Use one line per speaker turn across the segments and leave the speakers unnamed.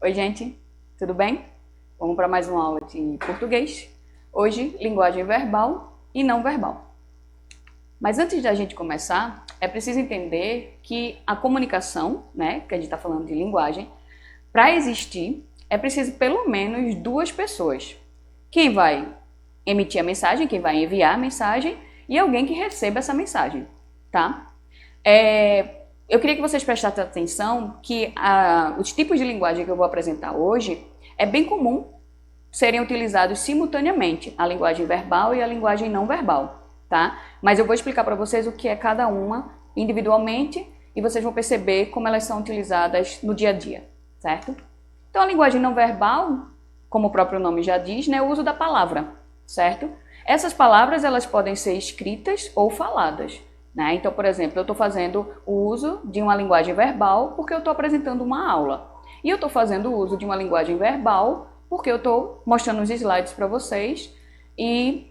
Oi, gente, tudo bem? Vamos para mais uma aula de português. Hoje, linguagem verbal e não verbal. Mas antes da gente começar, é preciso entender que a comunicação, que a gente está falando de linguagem, para existir, é preciso pelo menos duas pessoas. Quem vai emitir a mensagem, quem vai enviar a mensagem e alguém que receba essa mensagem, tá? Eu queria que vocês prestassem atenção que os tipos de linguagem que eu vou apresentar hoje é bem comum serem utilizados simultaneamente, a linguagem verbal e a linguagem não verbal, tá? Mas eu vou explicar para vocês o que é cada uma individualmente e vocês vão perceber como elas são utilizadas no dia a dia, certo? Então a linguagem não verbal, como o próprio nome já diz, é o uso da palavra, certo? Essas palavras elas podem ser escritas ou faladas. Então, por exemplo, eu estou fazendo o uso de uma linguagem verbal porque eu estou apresentando uma aula. E eu estou fazendo o uso de uma linguagem verbal porque eu estou mostrando os slides para vocês e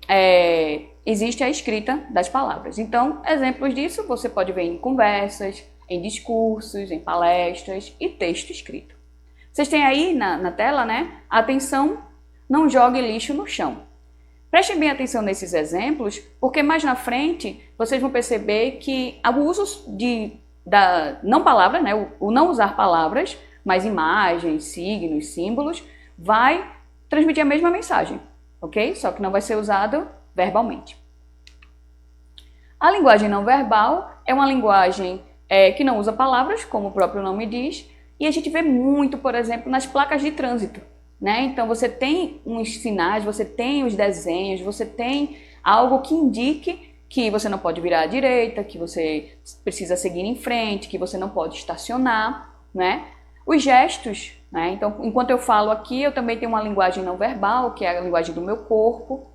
existe a escrita das palavras. Então, exemplos disso você pode ver em conversas, em discursos, em palestras e texto escrito. Vocês têm aí na tela, Atenção, não jogue lixo no chão. Prestem bem atenção nesses exemplos, porque mais na frente vocês vão perceber que o uso da não palavra, o não usar palavras, mas imagens, signos, símbolos, vai transmitir a mesma mensagem, ok? Só que não vai ser usado verbalmente. A linguagem não verbal é uma linguagem que não usa palavras, como o próprio nome diz, e a gente vê muito, por exemplo, nas placas de trânsito. Então você tem uns sinais, você tem os desenhos, você tem algo que indique que você não pode virar à direita, que você precisa seguir em frente, que você não pode estacionar, Os gestos, Então enquanto eu falo aqui, eu também tenho uma linguagem não verbal, que é a linguagem do meu corpo,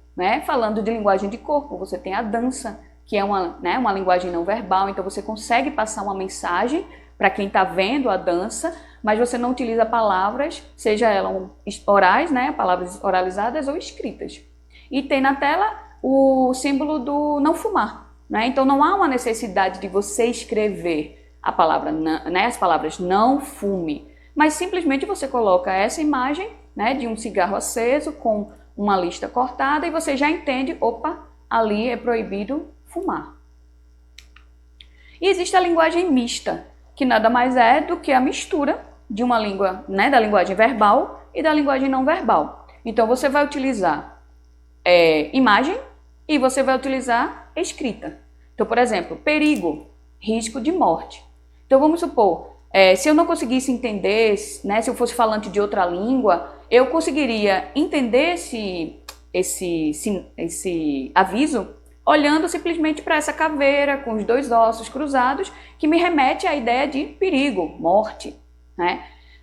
Falando de linguagem de corpo, você tem a dança, que é uma linguagem não verbal, então você consegue passar uma mensagem para quem está vendo a dança, mas você não utiliza palavras, seja elas orais, palavras oralizadas ou escritas. E tem na tela o símbolo do não fumar, Então não há uma necessidade de você escrever a palavra, as palavras não fume, mas simplesmente você coloca essa imagem, de um cigarro aceso com uma lista cortada e você já entende, opa, ali é proibido fumar. E existe a linguagem mista, que nada mais é do que a mistura de uma língua, da linguagem verbal e da linguagem não verbal. Então você vai utilizar imagem e você vai utilizar escrita. Então, por exemplo, perigo, risco de morte. Então vamos supor, se eu não conseguisse entender, se eu fosse falante de outra língua, eu conseguiria entender esse aviso olhando simplesmente para essa caveira com os dois ossos cruzados, que me remete à ideia de perigo, morte.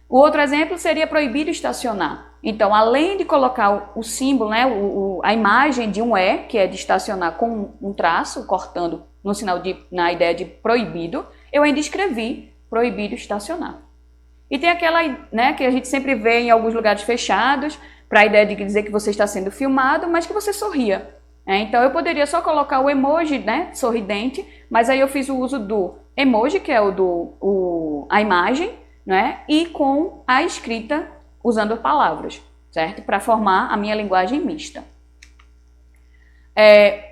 O outro exemplo seria proibido estacionar. Então, além de colocar o símbolo, a imagem de um E, que é de estacionar com um traço, cortando no sinal na ideia de proibido, eu ainda escrevi proibido estacionar. E tem aquela, que a gente sempre vê em alguns lugares fechados, para a ideia de dizer que você está sendo filmado, mas que você sorria. Então eu poderia só colocar o emoji, sorridente, mas aí eu fiz o uso do emoji, que é a imagem, e com a escrita usando palavras, certo? Para formar a minha linguagem mista.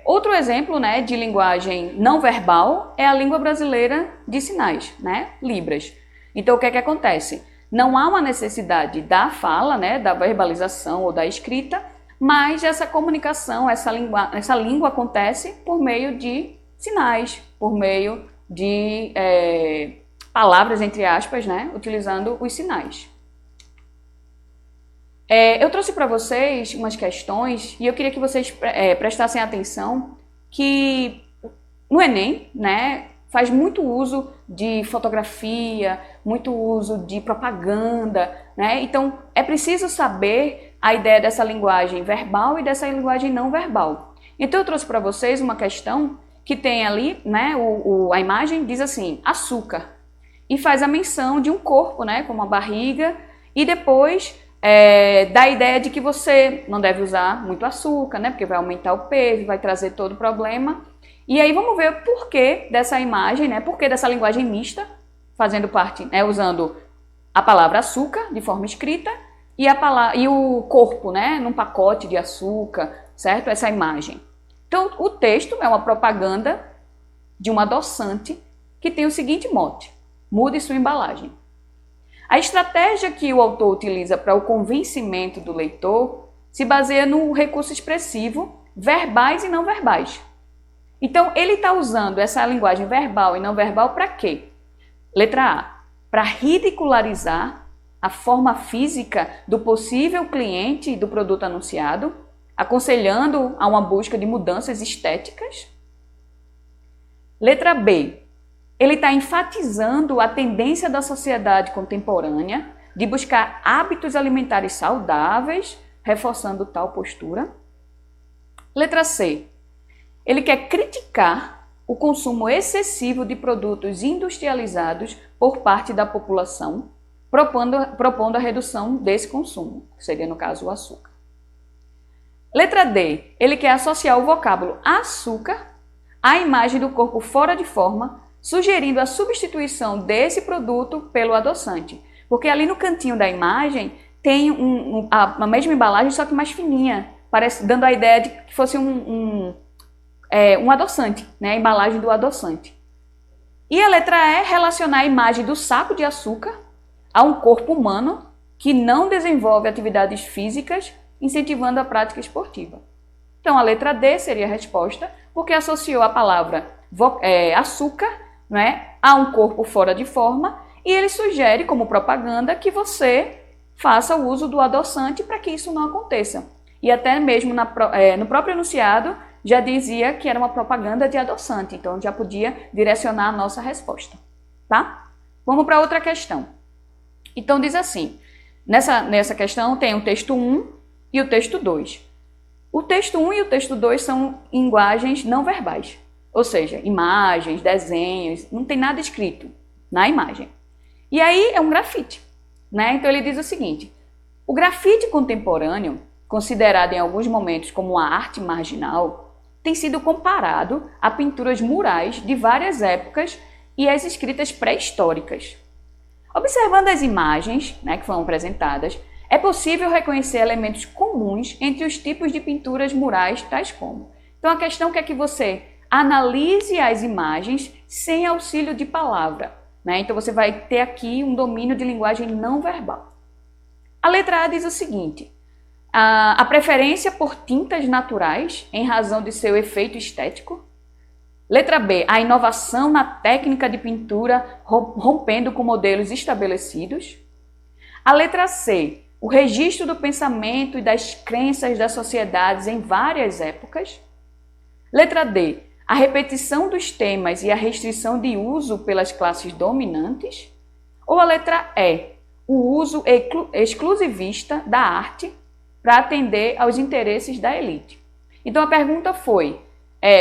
Outro exemplo, de linguagem não verbal é a língua brasileira de sinais, Libras. Então o que é que acontece? Não há uma necessidade da fala, da verbalização ou da escrita, mas essa comunicação, essa língua acontece por meio de sinais, por meio de palavras, entre aspas, utilizando os sinais. Eu trouxe para vocês umas questões e eu queria que vocês prestassem atenção que no Enem, faz muito uso de fotografia, muito uso de propaganda, Então é preciso saber a ideia dessa linguagem verbal e dessa linguagem não verbal. Então eu trouxe para vocês uma questão que tem ali, a imagem diz assim, açúcar, e faz a menção de um corpo, como a barriga, e depois dá a ideia de que você não deve usar muito açúcar, porque vai aumentar o peso, vai trazer todo o problema. E aí vamos ver o porquê dessa imagem, porquê dessa linguagem mista, fazendo parte, usando a palavra açúcar de forma escrita e o corpo, né, num pacote de açúcar, certo? Essa imagem. Então, o texto é uma propaganda de um adoçante que tem o seguinte mote: mude sua embalagem. A estratégia que o autor utiliza para o convencimento do leitor se baseia no recurso expressivo, verbais e não verbais. Então, ele está usando essa linguagem verbal e não verbal para quê? Letra A, para ridicularizar a forma física do possível cliente do produto anunciado, aconselhando a uma busca de mudanças estéticas. Letra B, ele está enfatizando a tendência da sociedade contemporânea de buscar hábitos alimentares saudáveis, reforçando tal postura. Letra C, ele quer criticar o consumo excessivo de produtos industrializados por parte da população, propondo a redução desse consumo, que seria, no caso, o açúcar. Letra D, ele quer associar o vocábulo açúcar à imagem do corpo fora de forma, sugerindo a substituição desse produto pelo adoçante. Porque ali no cantinho da imagem tem a mesma embalagem, só que mais fininha, dando a ideia de que fosse um adoçante, né? A embalagem do adoçante. E a letra E, relacionar a imagem do saco de açúcar a um corpo humano que não desenvolve atividades físicas, incentivando a prática esportiva. Então, a letra D seria a resposta, porque associou a palavra açúcar, né, a um corpo fora de forma, e ele sugere, como propaganda, que você faça o uso do adoçante para que isso não aconteça. E até mesmo no próprio enunciado já dizia que era uma propaganda de adoçante, então já podia direcionar a nossa resposta, tá? Vamos para outra questão. Então diz assim, nessa questão tem o texto 1 e o texto 2. O texto 1 e o texto 2 são linguagens não verbais, ou seja, imagens, desenhos, não tem nada escrito na imagem. E aí é um grafite, né? Então ele diz o seguinte: o grafite contemporâneo, considerado em alguns momentos como uma arte marginal, tem sido comparado a pinturas murais de várias épocas e às escritas pré-históricas. Observando as imagens, né, que foram apresentadas, é possível reconhecer elementos comuns entre os tipos de pinturas murais, tais como. Então a questão é que você analise as imagens sem auxílio de palavra, né? Então você vai ter aqui um domínio de linguagem não verbal. A letra A diz o seguinte: a preferência por tintas naturais em razão de seu efeito estético. Letra B, a inovação na técnica de pintura rompendo com modelos estabelecidos. A letra C, o registro do pensamento e das crenças das sociedades em várias épocas. Letra D, a repetição dos temas e a restrição de uso pelas classes dominantes. Ou a letra E, o uso exclusivista da arte para atender aos interesses da elite. Então a pergunta foi,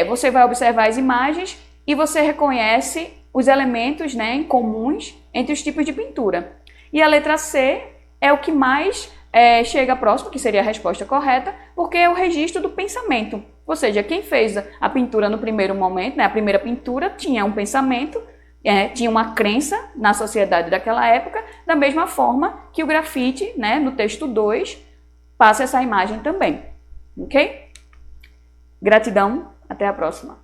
você vai observar as imagens e você reconhece os elementos, né, em comuns entre os tipos de pintura. E a letra C é o que mais chega próximo, que seria a resposta correta, porque é o registro do pensamento. Ou seja, quem fez a pintura no primeiro momento, né, a primeira pintura, tinha um pensamento, tinha uma crença na sociedade daquela época, da mesma forma que o grafite, né, no texto 2, passa essa imagem também. Ok? Gratidão, até a próxima.